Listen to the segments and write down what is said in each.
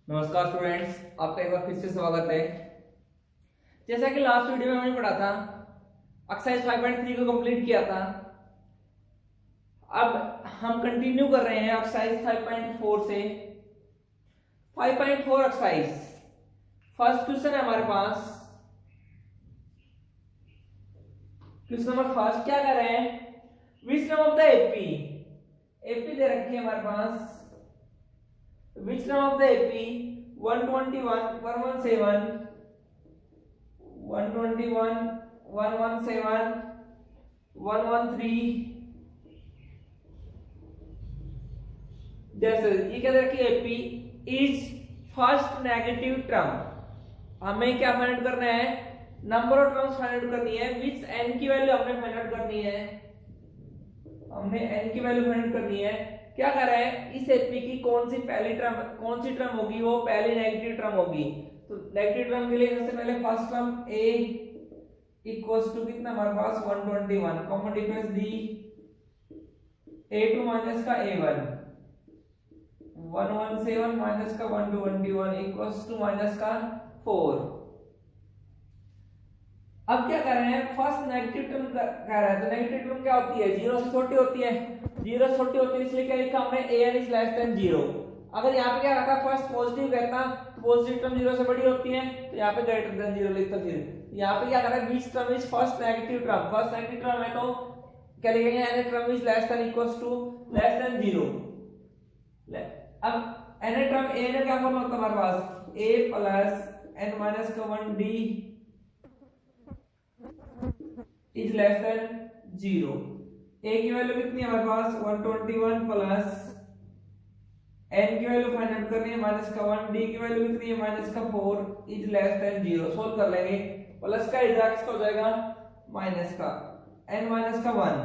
नमस्कार स्टूडेंट्स, आपका एक बार फिर से स्वागत है। जैसा कि लास्ट वीडियो में हमने पढ़ा था, एक्सरसाइज 5.3 को कंप्लीट किया था। अब हम कंटिन्यू कर रहे हैं एक्सरसाइज 5.4 से। 5.4 एक्सरसाइज फर्स्ट क्वेश्चन है हमारे पास। क्वेश्चन नंबर फर्स्ट क्या कर रहे हैं, which name of the AP. AP दे रखी है हमारे पास। Which name of the AP 121 117 121 117 113 जैसे ये क्या रखी है, AP is first negative term. हमें क्या फाइंड आउट करना है, number of terms find out करनी है। विच n की वैल्यू हमने फाइंड आउट करनी है, हमने n की वैल्यू फाइंड आउट करनी है। क्या कर रहे हैं, इस एपी की कौन सी टर्म होगी, वो पहली नेगेटिव टर्म होगी। तो नेगेटिव टर्म के लिए सबसे पहले first term a equals to कितना हमारे पास 121, common difference D a2 minus का a1 117 माइनस का 121 इक्वल्स टू माइनस का 4। अब क्या कर रहे हैं, फर्स्ट नेगेटिव टर्म कह रहा है, तो नेगेटिव टर्म क्या होती है, जीरो से छोटी होती है। जीरो से छोटी होती है इसलिए क्या लिखा हमने, an इज लेस देन 0। अगर यहाँ पे क्या रहता, फर्स्ट पॉजिटिव रहता तो पॉजिटिव टर्म 0 से बड़ी होती है, तो यहाँ पे ग्रेटर देन 0 लिखता। फिर यहाँ पे क्या कर रहा है, which term is first negative term. First negative term है तो क्या लिखेंगे, n term is less than equals to less than 0। अब n टर्म a ने क्या फॉर्म होता है हमारे पास, a प्लस n माइनस का 1d is less than 0। a की वैल्यू कितनी है हमारे पास 121 प्लस n की वैल्यू फाइंड आउट करनी है माइनस का 1, d की वैल्यू कितनी है माइनस का 4 इज लेस देन 0। सोल्व कर लेंगे, प्लस का इधर किसका हो जाएगा माइनस का n माइनस का 1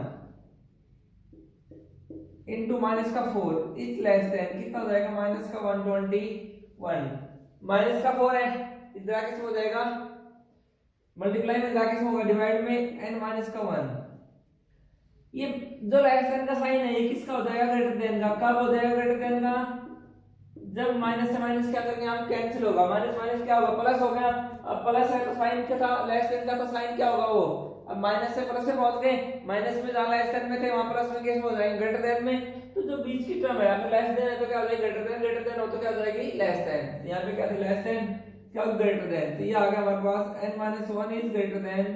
इनटू माइनस का 4 इज लेस देन कितना हो जाएगा माइनस का 121। माइनस का 4 है, इधर किसका हो जाएगा मल्टीप्लाई में जाके होगा डिवाइड में n माइनस का 1। ये जो लेस देन का साइन है ये किसका हो जाएगा, ग्रेटर देन का। कब हो जाएगा ग्रेटर देन का, जब माइनस से माइनस क्या करेंगे हम, कैंसिल होगा। माइनस माइनस क्या होगा, प्लस हो गया। अब प्लस है तो साइन क्या था, लेस देन का, तो साइन क्या होगा वो। अब माइनस से प्लस से पहुंच गए, माइनस में जहां लेस देन में थे वहां प्लस में कैसे हो जाएंगे, ग्रेटर देन में। तो जो बीच की टर्म है, अगर लेस देन है तो क्या हो जाएगी ग्रेटर देन, ग्रेटर देन हो तो क्या हो जाएगी लेस देन। यहाँ पे क्या थी लेस देन, क्या ग्रेटर देन, तो ये आ गया हमारे पास n minus 1 is greater than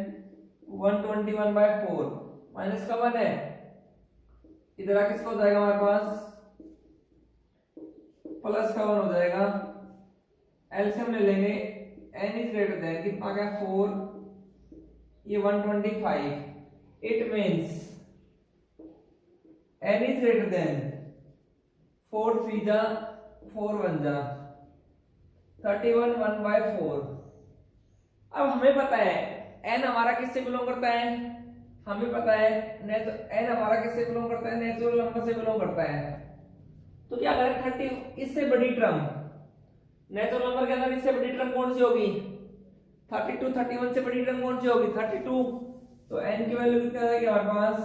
121/4। Minus का 1 है, इधर आके किसका हो जाएगा हमारे पास प्लस का 1 हो जाएगा। एलसीएम ले लेंगे, n इज ग्रेटर देन कितना आ गया 4, ये 125। It means n is greater than 4 3 जा 4 1 जा 31 1/4। अब हमें पता है n हमारा किससे बिलोंग करता है, हमें पता है n हमारा किससे बिलोंग करता है, नेचुरल नंबर से बिलोंग करता है। तो क्या करें 30, इससे बड़ी टर्म नेचुरल नंबर के अंदर इससे बड़ी टर्म कौन सी होगी 32, 31 से बड़ी टर्म कौन सी होगी 32। तो n की वैल्यू कितनी आ जाएगी हमारे पास,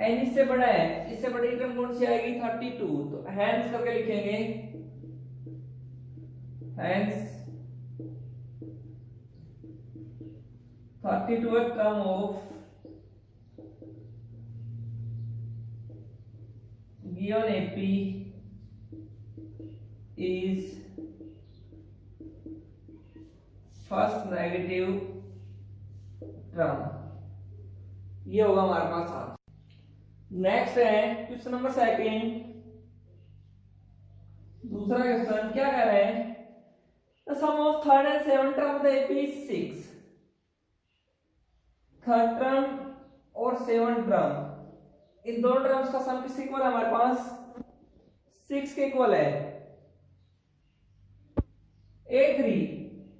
n इससे बड़ा है, इससे बड़ी टर्म कौन सी आएगी 32। तो हैंस करके लिखेंगे, hence 32th term of given AP is first negative term। ये होगा हमारे पास आंसर। नेक्स्ट है क्वेश्चन नंबर सेकंड। दूसरा क्वेश्चन क्या कह रहे हैं, the sum of third and seventh term of the AP is 6। Third term और सेवंथ टर्म, इन दोनों टर्म्स का सम किसके इक्वल है हमारे पास 6 के इक्वल है। a3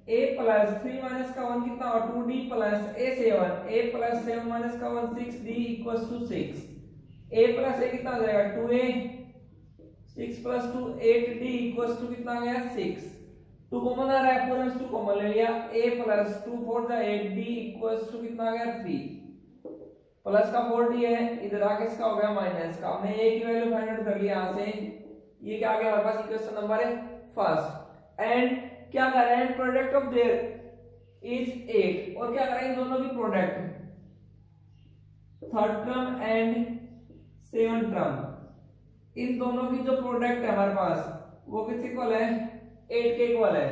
a प्लस 3 माइनस का 1 कितना और 2d plus a7 a plus 7 minus का 1 6d equals to 6। a plus a कितना हो जाएगा 2a, 6 plus 2 8d equals to कितना आ गया 6। 2 कॉमन आ रहा है, 4 में 2 कॉमन ले लिया, a प्लस 2 4 जा 8d इक्वल्स टू कितना आ गया 3। प्लस का 4d है, इधर आके इसका हो गया माइनस का। हमने a की वैल्यू फाइंड आउट कर लिया, यहां से ये क्या आ गया हमारे पास इक्वेशन नंबर है फर्स्ट। एंड क्या कर रहे हैं, प्रोडक्ट ऑफ देयर इज 8 और क्या कर रहे हैं इन दोनों की product, third term and seven term, इन दोनों की जो प्रोडक्ट है हमारे पास वो किसके इक्वल है, 8 के इक्वल है।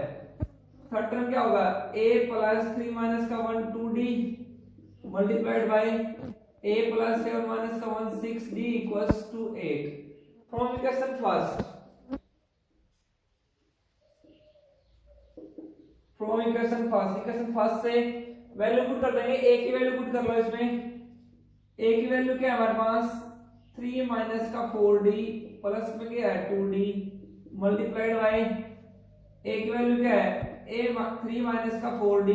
थर्ड टर्म क्या होगा, a प्लस 3 माइनस का 1 2d multiplied by a plus 7 minus का 1 6d equals to 8 from equation first. From equation first से वैल्यू पुट कर देंगे, a की वैल्यू पुट कर लो इसमें। a की वैल्यू क्या है हमारे पास 3 माइनस का 4d प्लस में क्या है 2d मल्टीप्लाइड बाय a की वैल्यू क्या है a 3 माइनस का 4d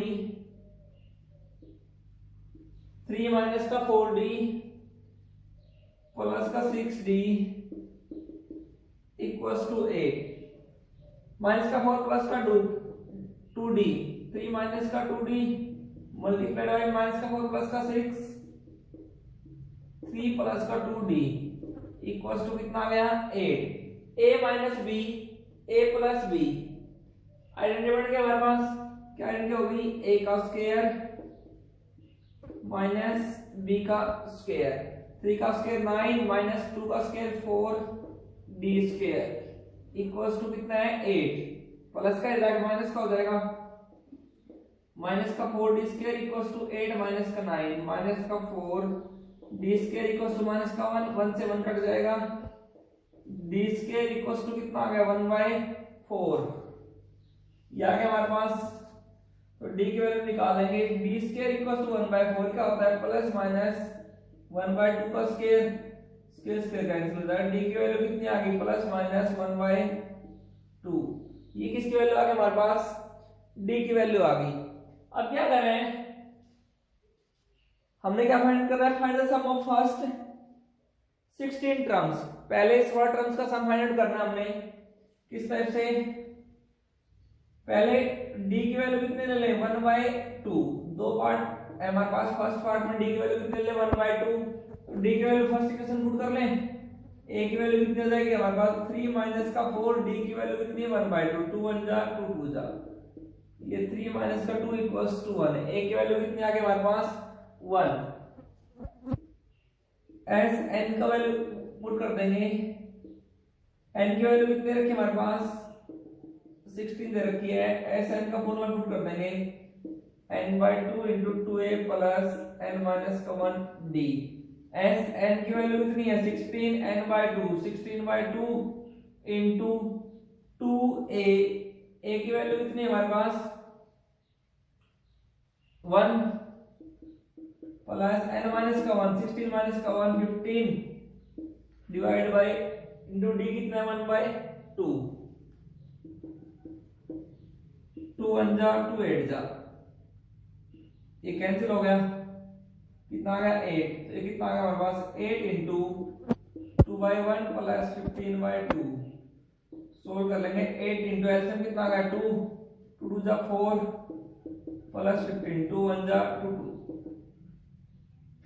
3 माइनस का 4d प्लस का 6d इक्वल्स टू 8 माइनस का 4 प्लस का 2d 3 माइनस का 2d मल्टीप्लाइड बाय माइनस का 4 प्लस का 6 3 प्लस का 2d इक्वल्स टू कितना आ गया 8। a minus b a plus b identity बन गया हमारे पास, क्या आइडेंटिटी होगी a का स्क्वायर माइनस b का स्क्वायर, 3 का स्क्वायर 9 माइनस 2 का square 4 d square equals to कितना है 8 प्लस का इधर माइनस का हो जाएगा माइनस का 4d square equals to 8 minus का 9 माइनस का 4 d square equals to minus का 1 से 1 कट जाएगा d स्क्वायर इक्वल्स टू कितना आ गया 1/4 ये आ गया हमारे पास। तो d की वैल्यू निकालेंगे, d स्क्वायर इक्वल्स टू 1/4 क्या होता है प्लस माइनस 1/2 का स्क्वायर स्क्वायर स्क्वायर कैंसिल हो जाएगा, d की वैल्यू कितनी आ गई प्लस माइनस 1/2। ये किसकी वैल्यू आ गई हमारे पास, d की वैल्यू आ गई। अब क्या कर रहे हैं, हमने क्या फाइंड करना है, find the sum of first 16 terms. पहले 16 टर्म्स का सम फाइंड आउट करना हमने किस टाइप से, पहले d की वैल्यू कितने ले लें 1/2, दो पार्ट है हमारे पास, फर्स्ट पार्ट में d की वैल्यू कितने ले 1/2, तो d की वैल्यू फर्स्ट इक्वेशन पुट कर लें, a की वैल्यू कितनी हो जाएगी हमारे पास 3 माइनस का 4 d की वैल्यू कितनी है 1/2 2 1 जा 2 2 जा, ये 3 माइनस का 2 इक्वल्स टू 1 a की वैल्यू कितनी आ गई हमारे पास 1। एस n का वैल्यू पुट कर देंगे, n की वैल्यू कितनी रखी हमारे पास 16 दे रखी है, एस n का फॉर्मूला पुट कर देंगे n/2 into 2a plus n minus का 1d। एस n की वैल्यू कितनी है 16 n/2 16/2 into 2a, a की वैल्यू कितनी है हमारे पास 1 प्लस n माइनस का 1 16 माइनस का 1 15 डिवाइड बाय इंटू d कितना है 1/2 2 1 जा 2 8 जा, ये कैंसिल हो गया, कितना आ गया 8, तो ये कितना आ गया हमारे पास 8 इंटू 2/1 प्लस 15/2 सोल्व कर लेंगे। 8 इंटू एलसीएम कितना आ गया 2 2 जा 4 प्लस 15 2 1 जा 2 2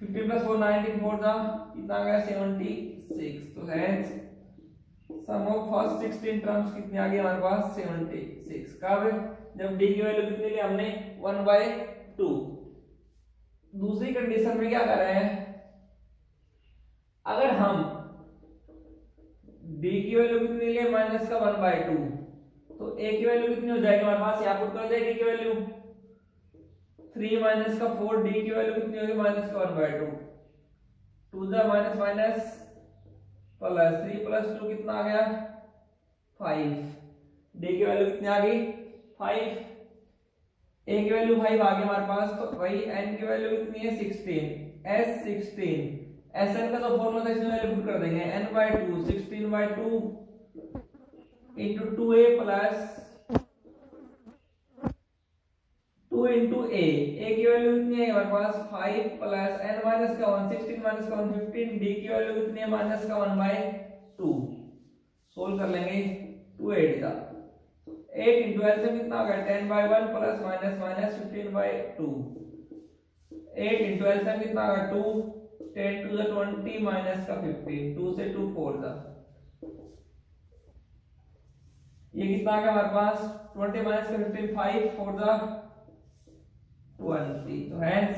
15 प्लस 4 19 4 जा कितना आ गया 76। तो hence sum of first 16 terms कितनी आ गई हमारे पास 76। कब, जब d की वैल्यू कितनी ली हमने 1/2। दूसरी कंडीशन में क्या कर रहे हैं, अगर हम d की वैल्यू कितनी ले माइनस का 1/2 तो a की वैल्यू कितनी हो जाएगी हमारे पास, यहाँ पुट कर दे d की वैल्यू 3 माइनस का 4 d की वैल्यू कितनी होगी माइनस का 1/2 2 जा माइनस माइनस प्लस 3 प्लस 2 कितना आ गया 5, d की वैल्यू कितनी आ गई 5, a की वैल्यू 5 आ गई हमारे पास, तो वही n की वैल्यू कितनी है 16 s16 sn का तो फॉर्मूला था इसमें वैल्यू पुट कर देंगे n/2 16/2 into 2a plus 2 into a की वैल्यू कितनी है हमारे पास 5 प्लस n माइनस का 1 16 माइनस का 1 15 d की वैल्यू कितनी है माइनस का 1/2 सोल्व कर लेंगे 2 8 का 8 into एलसीएम कितना आ गया 10/1 plus minus minus 15/2 8 into LCM कितना आ गया 2 10 to the 20 माइनस का 15 2 से 2 4 था ये कितना आ गया हमारे पास 20 माइनस 15 5 फॉर द 20। तो hence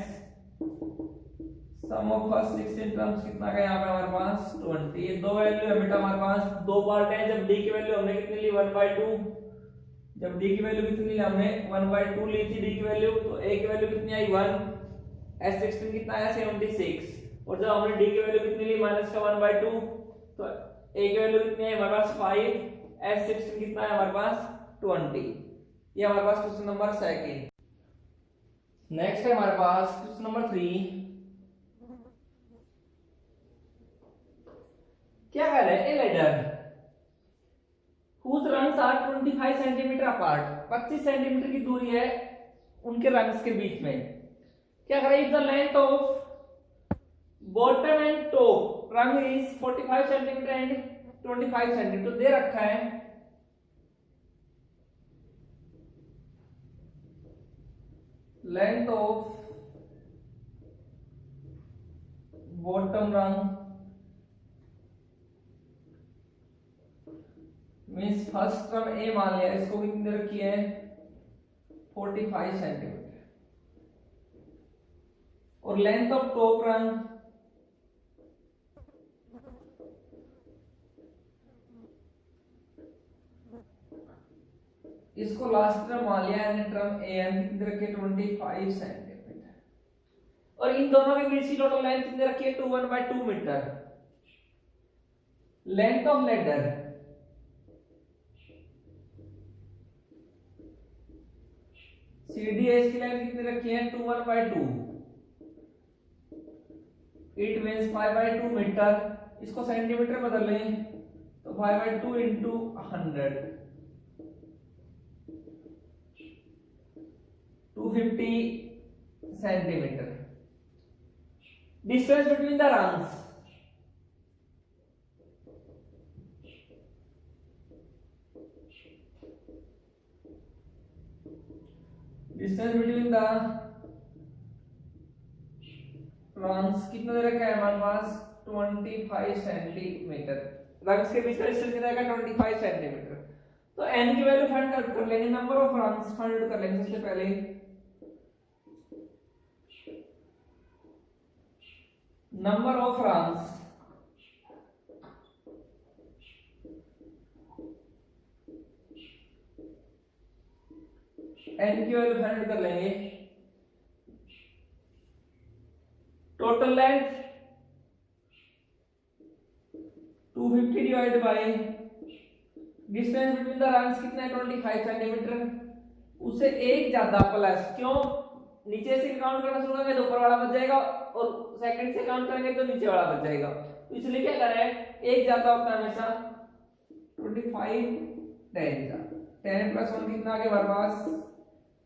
sum of first 16 terms कितना गया यहाँ पे हमारे पास 20। ये दो वैल्यू है बेटा हमारे पास, दो पार्ट है। जब d की वैल्यू हमने कितनी ली 1/2, जब d की वैल्यू कितनी ली हमने 1/2 ली थी d की वैल्यू, तो a की वैल्यू कितनी आई 1, s16 कितना आया 76, और जब हमने d की वैल्यू कितनी ली माइनस का 1/2, तो a की वैल्यू कितनी है हमारे पास 5, s16 कितना है हमारे पास 20। ये हमारे पास क्वेश्चन नंबर सेकंड। नेक्स्ट है हमारे पास क्वेश्चन नंबर 3। क्या कह रहे हैं, a ladder whose rungs are 25 centimetre apart, 25 centimetre की दूरी है उनके रंग्स के बीच में। क्या कह रहे हैं, if the length of bottom and top रंग इज 45 सेंटीमीटर एंड 25 सेंटीमीटर, तो दे रखा है लेंथ ऑफ बॉटम रंग मीन्स फर्स्ट टर्म ए मान लिया, इसको कितनी दे रखी है 45 सेंटीमीटर, और लेंथ ऑफ टॉप रंग इसको लास्ट टर्म मान लिया यानी टर्म ए एन कितनी दे रखी है 25 सेंटीमीटर, और इन दोनों के बीच की टोटल लेंथ कितनी रखी है 1/2 metre. Length of ladder CDS की लाइन कितनी रखी है 1/2, इट मींस 5/2 मीटर। इसको सेंटीमीटर बदल लें तो 5/2 into 100 250 centimetre. Distance between the rungs distance between the rungs कितना दे रखा है हमारे पास 25 सेंटीमीटर। रंग्स के बीच का डिस्टेंस कितना है 25 सेंटीमीटर। तो n की वैल्यू फाइंड आउट कर लेंगे, number of rungs find out कर लेंगे। सबसे पहले नंबर ऑफ रंग्स n की वैल्यू फाइंड कर लेंगे। Total length 250 divide by distance between the rungs कितना है 25 सेंटीमीटर, उससे एक ज्यादा प्लस, क्यों नीचे से काउंट करना शुरू करेंगे तो ऊपर वाला बच जाएगा, और सेकंड से काउंट करेंगे तो नीचे वाला बच जाएगा। तो इसलिए क्या कर रहे हैं, एक ज्यादा होता है हमेशा 25 10 प्लस 1 कितना आ गया हमारे पास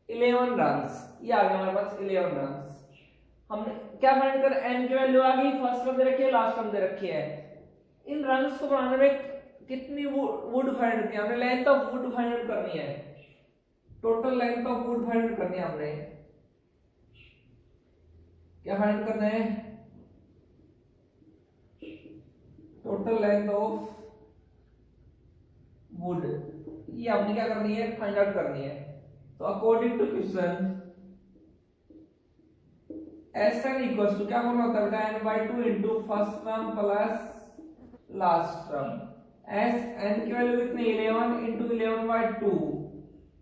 11 रंस। ये आ गया हमारे पास 11 रंस। हमने क्या फाइंड कर, n की वैल्यू आ गई, फर्स्ट टर्म दे रखी है, लास्ट टर्म दे रखी है। इन रंस को बनाने में कितनी वुड फाइंड किया हमने, लेंथ ऑफ वुड फाइंड करनी है, total length of would find करनी है हमने। क्या फाइंड करना है, टोटल लेंथ ऑफ वुड, ये हमने क्या करनी है फाइंड आउट करनी है। तो according to question Sn equals to क्या बोलना होता है बेटा n/2 into first term plus last term. Sn की वैल्यू कितनी 11 इंटू 11/2,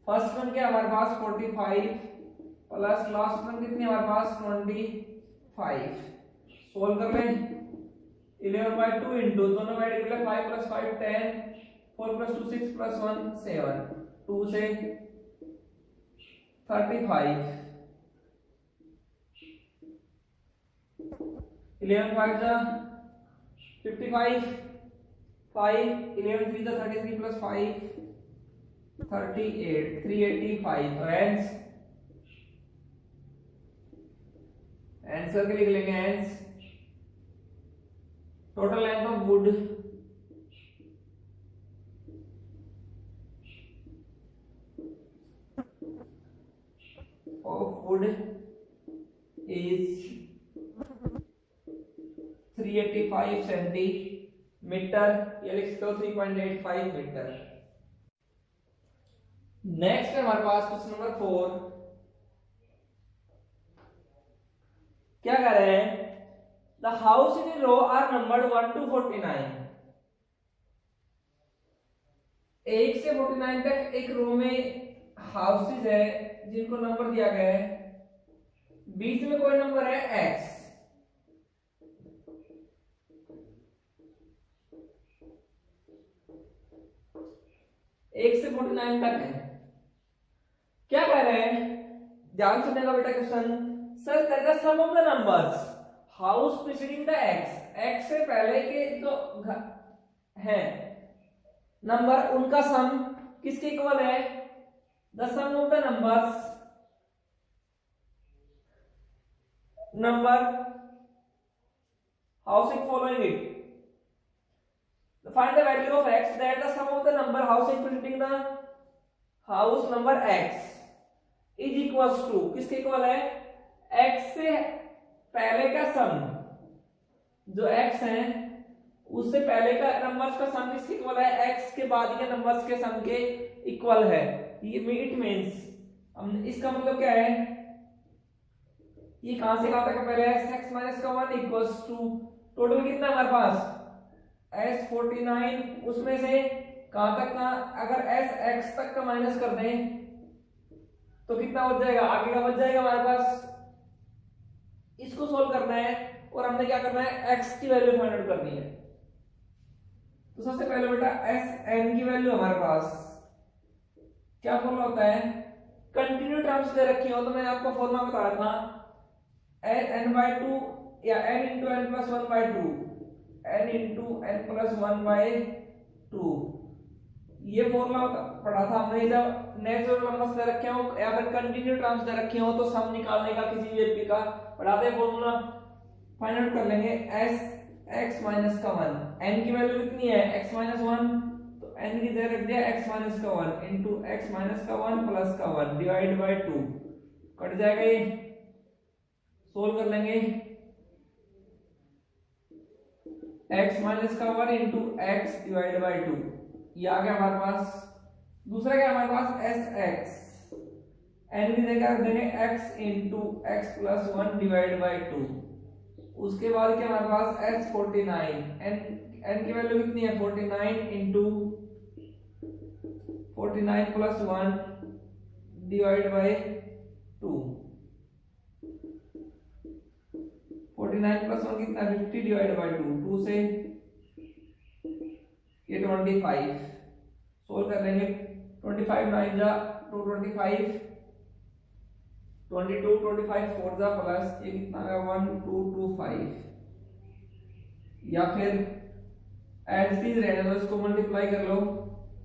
फर्स्ट टर्म क्या हमारे पास 45 प्लस लास्ट टर्म कितनी हमारे पास 25। सोल्व कर लें 11/2 इंटू दोनों मल्टीप्लाई 5 प्लस 5 10 4 प्लस 2 6 प्लस 1 7 2 से 35 11 5 जा 55 5 11 3 जा 33 प्लस 5 38 385। तो आंसर के लिख लेंगे answer total length of would is 385 centimetre, ये लिख सकते हो 3.85 मीटर। नेक्स्ट है हमारे पास क्वेश्चन नंबर 4। क्या कह रहे हैं, the house in row are numbered 1 to 49। 1 से 49 तक एक रो में हाउसेज है जिनको नंबर दिया गया है, बीच में कोई नंबर है x, एक से 49 तक है। क्या कह रहे हैं, ध्यान सुनेगा बेटा question. Sir that the sum of the numbers house preceding the x से पहले के जो है नंबर उनका सम किसके इक्वल है, the sum of the number housing following it, find the value of x that the sum of the number housing preceding the house number x is equals to, किसके equal है, x से पहले का सम, जो x है उससे पहले का नंबर्स का सम किसके इक्वल है, x के बाद के नंबर्स के सम के इक्वल है। ये इट मींस हम इसका मतलब क्या है, ये कहां से कहां तक है, पहले x माइनस का 1 इक्वल्स टू टोटल कितना हमारे पास S49, उसमें से कहां तक का, अगर S x तक का माइनस कर दें तो कितना बच जाएगा, आगे का बच जाएगा हमारे पास। इसको सोल्व करना है और हमने क्या करना है, x की वैल्यू फाइंड आउट करनी है। तो सबसे पहले बेटा Sn की वैल्यू हमारे पास क्या फॉर्मूला होता है, कंटिन्यू टर्म्स दे रखी हो तो मैंने आपको फॉर्मूला बताया था n/2 या n into n plus 1/2, n into n plus 1/2, ये फॉर्मूला पढ़ा था हमने जब नेचुरल नंबर्स दे रखे हो या फिर कंटिन्यू टर्म्स दे रखे हो तो सम निकालने का किसी भी एपी का पढ़ाते फॉर्मूला फाइंड आउट कर लेंगे। s x माइनस का 1, n की वैल्यू कितनी है x माइनस 1, तो n की जगह रख दिया x माइनस का 1 इंटू x माइनस का 1 प्लस का 1 डिवाइड बाय 2, कट जाएगा, ये सोल्व कर लेंगे। x माइनस का 1 इंटू x डिवाइड बाय 2, ये आ गया हमारे पास। दूसरा क्या हमारे पास sx, n की जगह रख देंगे x into x plus 1 divide by 2। उसके बाद क्या हमारे पास S49, n की वैल्यू कितनी है 49 into 49 plus 1 divide by 2, 49 plus 1 कितना 50 डिवाइड बाय 2, 2 से ये 25, सोल्व कर लेंगे। 25 9 जा 225, 22 25 4 जा प्लस ये कितना है 1225, या फिर एज इट इज रहने दो, इसको मल्टीप्लाई कर लो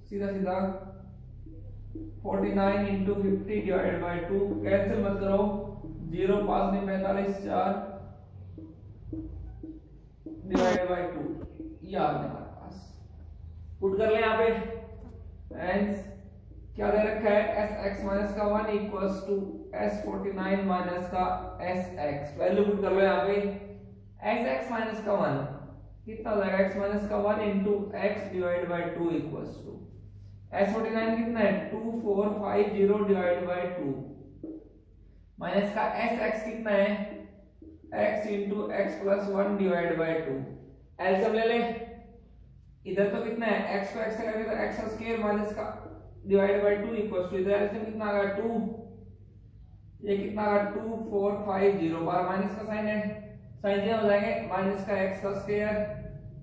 सीधा सीधा। 49 इंटू 50 डिवाइड बाय 2, कैंसिल मत करो, 0 5 में 45 4 डिवाइड बाय 2, ये आ गया हमारे पास। पुट कर ले यहाँ पे, एंड क्या दे रखा है sx माइनस का 1 इक्वल्स टू S49 माइनस का sx, वैल्यू पुट कर लो यहाँ पे। sx माइनस का 1 कितना हो जाएगा, x माइनस का 1 into x divide by 2 equals to S49 कितना है 2450 डिवाइड बाय 2 माइनस का sx कितना है x into x plus 1 divide by 2। LCM ले ले, इधर तो कितना है x को x से करेंगे तो x स्क्वायर माइनस का डिवाइड बाय 2 इक्वल्स टू, इधर एलसीएम कितना आ गया 2, ये कितना आ गया 2450, बार माइनस का साइन है, साइन चेंज हो जाएंगे, माइनस का x का स्क्वायर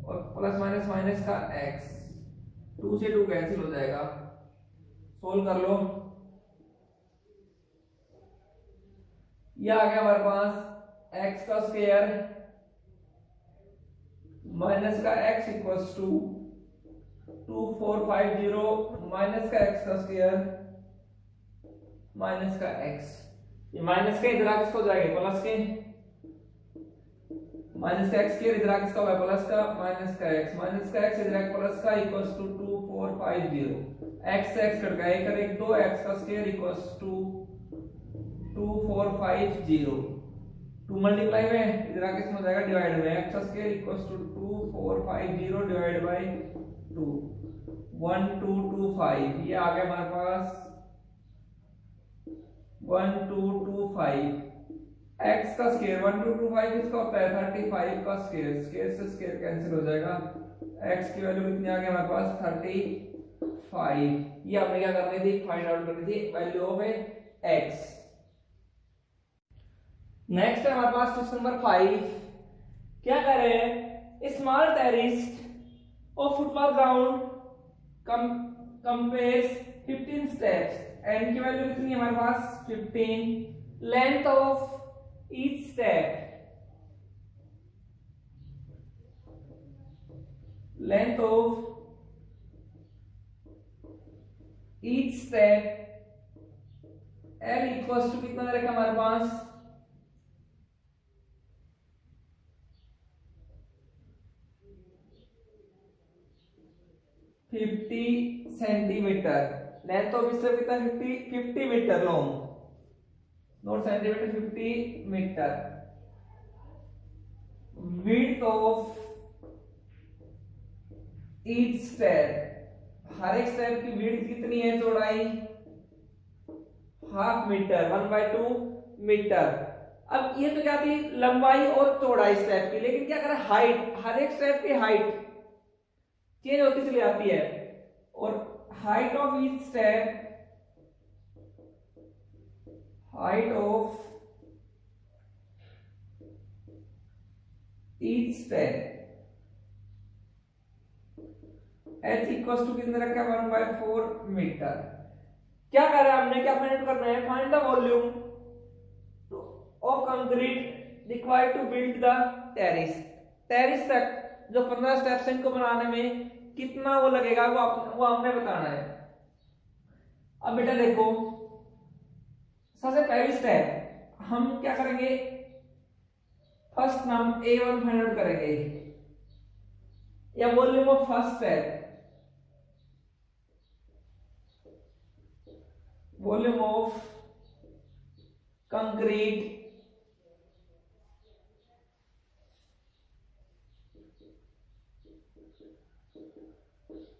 और प्लस माइनस माइनस का x, 2 से 2 कैंसिल हो जाएगा, सोल्व कर लो। ये आ गया हमारे पास x का स्क्वायर माइनस का x इक्वल्स टू 2450 माइनस का x का स्क्वायर माइनस का x, ये माइनस का इधर आके हो जाएगा प्लस के, माइनस का x के इधर आके होगा प्लस का, माइनस का x इधर आके प्लस का इक्वल्स टू 2450, x से x कट गया, एक और एक 2, x का स्क्वायर इक्वल्स टू 2450, 2 मल्टीप्लाई में इधर आके इसमें हो जाएगा डिवाइड में, x का square equals to 2450 divide by 2 1225, ये आ गया हमारे पास 1225 x का स्क्वायर 1225 किसका होता है 35 का स्क्वायर, स्क्वायर से स्क्वायर कैंसिल हो जाएगा, x की वैल्यू कितनी आ गई हमारे पास 35। ये हमने क्या करनी थी फाइंड आउट करनी थी वैल्यू ऑफ x। नेक्स्ट है हमारे पास क्वेश्चन नंबर 5। क्या कर रहे हैं small terrace of football ground comprises 15 steps and की वैल्यू कितनी है हमारे पास 15, length of each step, length of each step L equals to कितना रखा हमारे पास 50 सेंटीमीटर, लेंथ ऑफ इससे कितना 50 metre long, not centimetre 50 metre, width of each step, हर एक स्टेप की विड्थ कितनी है चौड़ाई हाफ मीटर 1/2 मीटर। अब ये तो क्या थी लंबाई और चौड़ाई स्टेप की, लेकिन क्या करें हाइट, हर एक स्टेप की हाइट चेंज होती चली जाती है और height of each step, height of each step h equals to कितना रखा है 1/4 मीटर। क्या कर रहा है हमने, क्या फाइंड करना है, find the volume of concrete required to build the terrace, terrace तक जो 15 स्टेप्स इनको बनाने में कितना वो लगेगा वो हमने बताना है। अब बेटा देखो सबसे पहली स्टेप हम क्या करेंगे, फर्स्ट हम A1 फाइंड आउट करेंगे या volume of first step, volume of concrete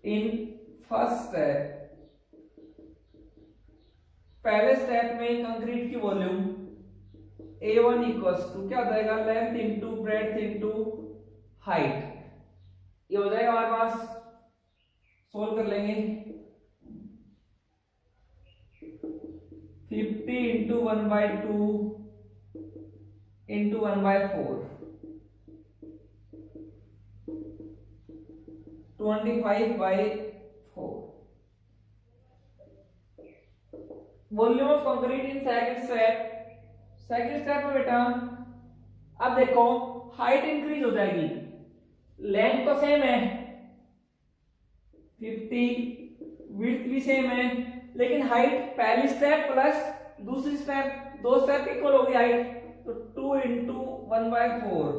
in first step, पहले स्टेप में कंक्रीट की वॉल्यूम A1 इक्वल्स टू क्या हो जाएगा length into breadth into height, ये हो जाएगा हमारे पास, सोल्व कर लेंगे 50 into 1/2 into 1/4 25/4, volume of concrete in second step, second step में बेटा अब देखो हाइट इंक्रीज हो जाएगी, लेंथ तो सेम है 50, विड्थ भी सेम है, लेकिन हाइट पहली स्टेप प्लस दूसरी स्टेप दो स्टेप इक्वल होगी हाइट, तो 2 इंटू 1/4,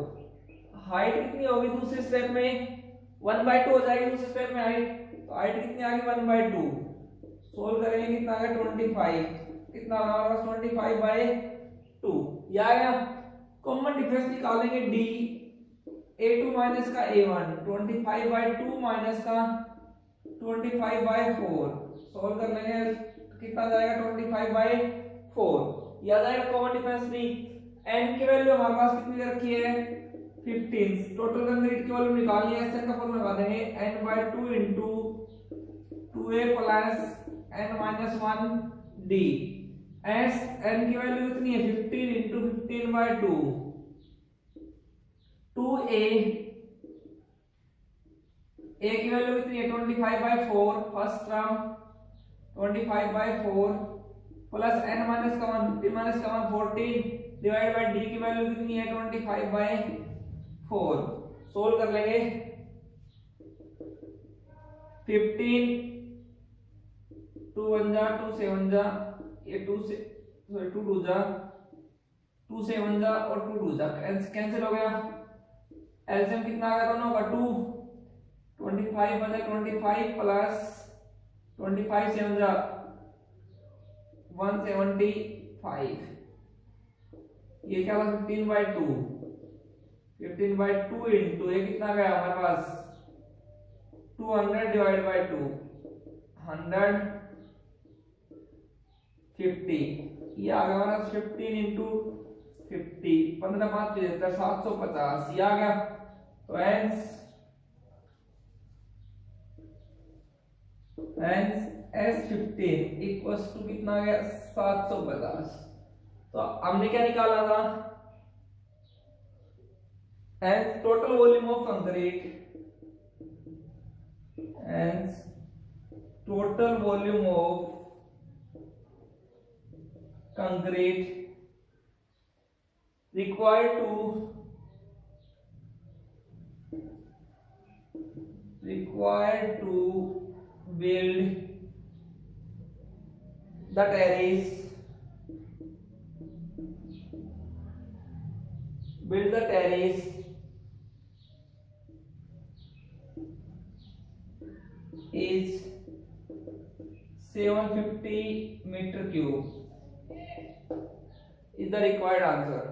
हाइट कितनी होगी दूसरी स्टेप में 1/2 हो जाएगी दूसरे स्टेप में हाइट, तो हाइट कितनी आ गई 1/2, सोल्व करेंगे कितना आ गया 25, कितना हमारे पास 25/2, ये आ गया। कॉमन डिफरेंस निकालेंगे D A2 माइनस का A1, 25/2 माइनस का 25/4, सोल्व कर लेंगे कितना जाएगा 25/4, ये आ जाएगा कॉमन डिफरेंस D। n की वैल्यू हमारे पास कितनी दे रखी है 15, टोटल कंक्रीट की वॉल्यूम निकालनी है, SN का फॉर्मूला लगा देंगे n/2 into 2a plus n-1 d, s n की वैल्यू कितनी है 15 इंटू 15/2, 2a a की वैल्यू कितनी है 25/4, first term 25/4 plus n-1 15 14 divide by d की वैल्यू कितनी है 25/4, सोल्व कर लेंगे 15 2 1 जा 2 7 जा, ये 2 से 2 2 जा 2 7 जा और 2 2 जा कैंसिल हो गया, एलसीएम कितना आ गया दोनों का 2, 25 बचा 25 प्लस 25 7 जा 175, ये क्या हुआ 15/2, 15/2 इंटू ये कितना गया हमारे पास 200 डिवाइड बाय 2 150, ये आ गया हमारा 15 इंटू 50, 15 5 75, 750 ये आ गया। तो hence S15 इक्वल्स टू कितना आ गया 750। तो हमने क्या निकाला था, hence total volume of concrete, hence total volume of concrete required to build the terrace is 750 meter cube is the required answer।